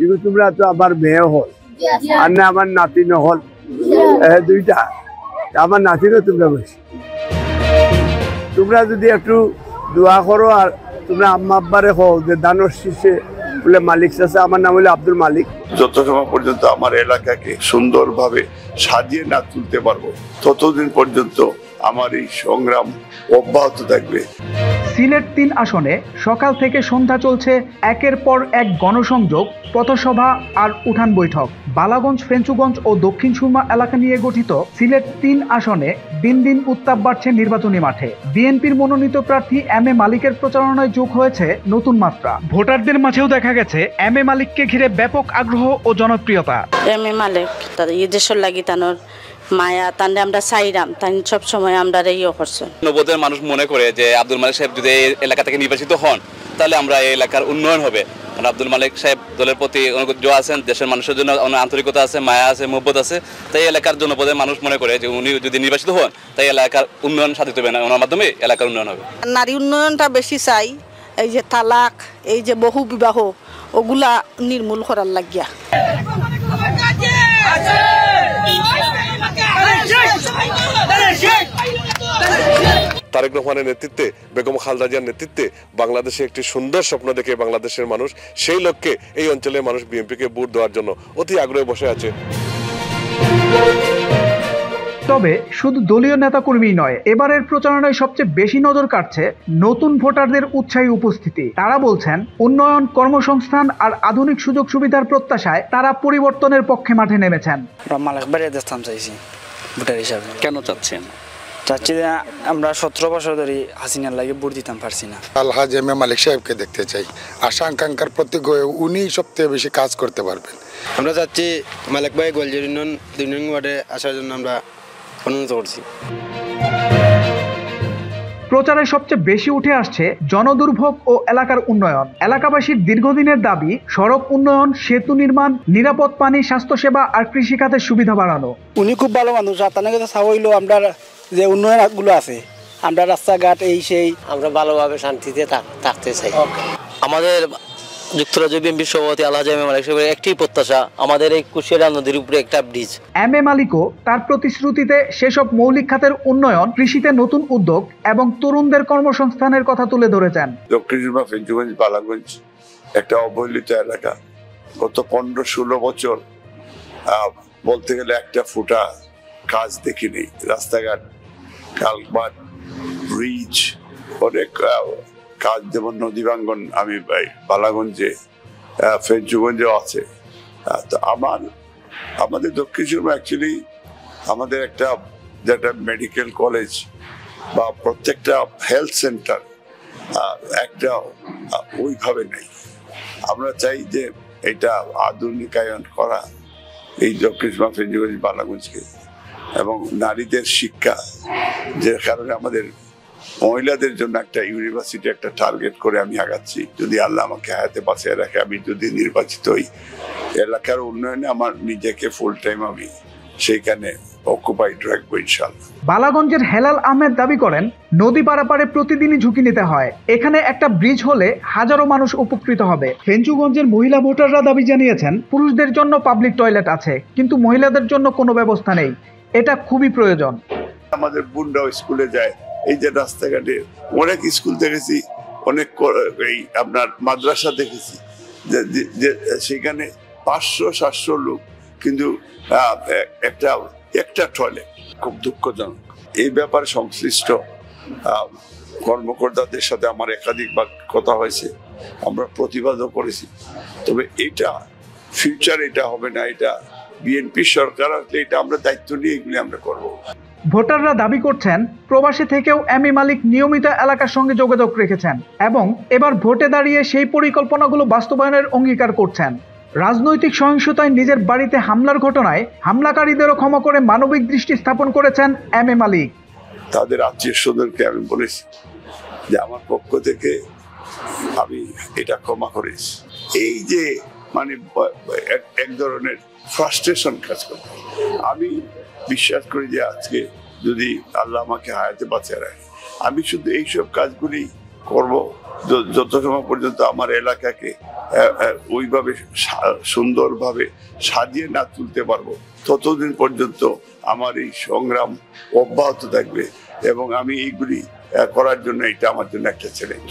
কিন্তু তোমরা তো আমার মেয়ে হল আর না আমার নাতিনও হল, দুইটা আমার নাতিনও তোমরা বেশি। তোমরা যদি একটু দোয়া করো আর তোমরা আম্মা আব্বারে হও যে দানোর শীর্ষে বলে মালিক আছে, আমার নাম হলো আব্দুল মালিক। যত সময় পর্যন্ত আমার এলাকাকে সুন্দরভাবে সাজিয়ে না তুলতে পারবো ততদিন পর্যন্ত আমার এই সংগ্রাম অব্যাহত থাকবে। সিলেট ৩ আসনে সকাল থেকে সন্ধ্যা চলছে একের পর এক গণসংযোগ, পথসভা আর উঠান বৈঠক। বালাগঞ্জ, ফেঞ্চুগঞ্জ ও দক্ষিণ সুরমা এলাকা নিয়ে গঠিত সিলেট ৩ আসনে দিন দিন উত্তাপ বাড়ছে নির্বাচনী মাঠে। বিএনপির মনোনীত প্রার্থী এম এ মালিকের প্রচারণায় যোগ হয়েছে নতুন মাত্রা। ভোটারদের মাঝেও দেখা গেছে এম এ মালিককে ঘিরে ব্যাপক আগ্রহ ও জনপ্রিয়তা। এম এ মালিক দেশের লাগি তানোর মায়া তান্ডে আমরা চাইরাম, তাই সব সময় আমরা ইয়ে করছে। নবদের মানুষ মনে করে যে আব্দুল মালিক সাহেব যদি এই এলাকা থেকে নির্বাচিত হন তাহলে আমরা এই এলাকার উন্নয়ন হবে। কারণ আব্দুল মালিক সাহেব দলের প্রতি অনুগত আছেন, দেশের মানুষের জন্য আন্তরিকতা আছে, মায়া আছে, মহব্বত আছে। তাই এলাকার জনপদের মানুষ মনে করে যে উনি যদি নির্বাচিত হন তাই এলাকার উন্নয়ন সাধিত হবে না, ওনার মাধ্যমে এলাকার উন্নয়ন হবে। নারী উন্নয়নটা বেশি চাই, এই যে তালাক, এই যে বহু বিবাহ, ওগুলা নির্মূল করার লাগিয়া। তারেক রহমানের নেতৃত্বে, বেগম খালেদা জিয়ার নেতৃত্বে বাংলাদেশে একটি সুন্দর স্বপ্ন দেখে বাংলাদেশের মানুষ সেই লক্ষ্যে এই অঞ্চলের মানুষ বিএনপিকে ভোট দেওয়ার জন্য অতি আগ্রহে বসে আছে। তবে শুধু দলীয় নেতাকর্মী নয়, এবারের প্রচারণায় সবচেয়ে বেশি নজর কাটছে নতুন ভোটারদের উৎসাহী উপস্থিতি। তারা বলছেন উন্নয়ন, কর্মসংস্থান আর আধুনিক সুযোগ সুবিধার প্রত্যাশায় তারা পরিবর্তনের পক্ষে মাঠে নেমেছেন। ভোটার হিসাবে কেন চাচ্ছেন? চাচ্ছি যে আমরা 17 বছর ধরে হাসিনার লাগে ভোট দিতাম পারছি না। আলহাজ এম এ মালিক সাহেবকে দেখতে চাই। আশা আকাঙ্ক্ষার প্রতীক হয়ে উনি সবথেকে বেশি কাজ করতে পারবেন। আমরা চাচ্ছি মালিক ভাই গোলজার ইউনিয়ন 2 নং ওয়ার্ডে আসার জন্য আমরা অনুরোধ করছি। প্রচারে সবচেয়ে বেশি উঠে আসছে জনদুর্ভোগ ও এলাকার উন্নয়ন। এলাকাবাসীর দীর্ঘদিনের দাবি সড়ক উন্নয়ন, সেতু নির্মাণ, নিরাপদ পানি, স্বাস্থ্যসেবা আর কৃষিখাতের সুবিধা বাড়ানো। উনি খুব ভালো মানুষ, আপনাকে হইলো আমরা যে উন্নয়নগুলো আছে, আমরা রাস্তাঘাট এই সেই আমরা ভালোভাবে শান্তিতে থাকতে চাই। আমাদের যুক্তরাজ্য বিএনপি সভাপতি আলহাজ এম এ মালিক সাহেবের একটি প্রত্যাশা, আমাদের এই কুশিয়ারা নদীর উপরে একটা ব্রিজ। এম এ মালিকও তার প্রতিশ্রুতিতে সেসব মৌলিক খাতের উন্নয়ন, কৃষিতে নতুন উদ্যোগ এবং তরুণদের কর্মসংস্থানের কথা তুলে ধরেছেন। দক্ষিণ সুরমা, ফেঞ্চুগঞ্জ, বালাগঞ্জ একটা অবহেলিত এলাকা। গত 15-16 বছর বলতে গেলে একটা ফুটা কাজ দেখিনি। রাস্তাঘাট, কালভার্ট, ব্রিজ, অনেক কাজ, যেমন নদী ভাঙ্গন আমি বালাগঞ্জে, ফেঞ্চুগঞ্জেও আছে। তো আমাদের দক্ষিণ সুরমা অ্যাকচুয়ালি আমাদের একটা যেটা মেডিকেল কলেজ বা প্রত্যেকটা হেলথ সেন্টার একটা ওইভাবে নেই। আমরা চাই যে এটা আধুনিকায়ন করা এই দক্ষিণ সুরমা, ফেঞ্চুগঞ্জ, বালাগঞ্জকে, এবং নারীদের শিক্ষা, যে কারণে আমাদের মহিলাদের জন্য একটা ইউনিভার্সিটি একটা টার্গেট করে আমি আগাচ্ছি। যদি আল্লাহ আমাকে হায়াতে বাঁচিয়ে রাখে, আমি যদি নির্বাচিত হই, এলাকার উন্নয়নে আমার নিজেকে ফুল টাইম আমি সেইখানে অকুপাইড রাখবো ইনশাআল্লাহ। বালাগঞ্জের হেলাল আহমেদ দাবি করেন নদী পারাপারে প্রতিদিনই ঝুঁকি নিতে হয়, এখানে একটা ব্রিজ হলে হাজারো মানুষ উপকৃত হবে। ফেঞ্চুগঞ্জের মহিলা ভোটাররা দাবি জানিয়েছেন পুরুষদের জন্য পাবলিক টয়লেট আছে, কিন্তু মহিলাদের জন্য কোনো ব্যবস্থা নেই। এটা খুবই প্রয়োজন। আমাদের বোনরাও স্কুলে যায়, এই যে রাস্তাঘাটে অনেক স্কুল দেখেছি, অনেক এই আপনার মাদ্রাসা দেখেছি যে সেখানে 500-700 লোক, কিন্তু একটা টয়লেট। খুব দুঃখজনক। এই ব্যাপারে সংশ্লিষ্ট কর্মকর্তাদের সাথে আমার একাধিকবার কথা হয়েছে, আমরা প্রতিবাদও করেছি। তবে এটা ফিউচার এটা হবে না, এটা বিএনপি সরকার আসলে এটা আমরা দায়িত্ব নিয়ে এগুলি আমরা করবো। ভোটাররা দাবি করছেন প্রবাসী থেকেও এম এ মালিক নিয়মিত এলাকার সঙ্গে যোগাযোগ রেখেছেন এবং এবার ভোটে দাঁড়িয়ে সেই পরিকল্পনাগুলো বাস্তবায়নের অঙ্গীকার করছেন। রাজনৈতিক সহিংসতায় নিজের বাড়িতে হামলার ঘটনায় হামলাকারীদেরও ক্ষমা করে মানবিক দৃষ্টি স্থাপন করেছেন এম এ মালিক। তাদের আত্মীয় স্বজনকে আমি বলেছি যে আমার পক্ষ থেকে আমি এটা ক্ষমা করেছি। এই যে মানে এক ধরনের ফ্রাস্ট্রেশন কাজ করে, আমি বিশ্বাস করি যে আজকে যদি আল্লাহ আমাকে হায়াতে বাঁচিয়ে রাখে, আমি শুধু এইসব কাজগুলি করব। যত সময় পর্যন্ত আমার এলাকাকে ওইভাবে সুন্দরভাবে সাজিয়ে না তুলতে পারবো, ততদিন পর্যন্ত আমার এই সংগ্রাম অব্যাহত থাকবে এবং আমি এইগুলি করার জন্য এটা আমার জন্য একটা চ্যালেঞ্জ।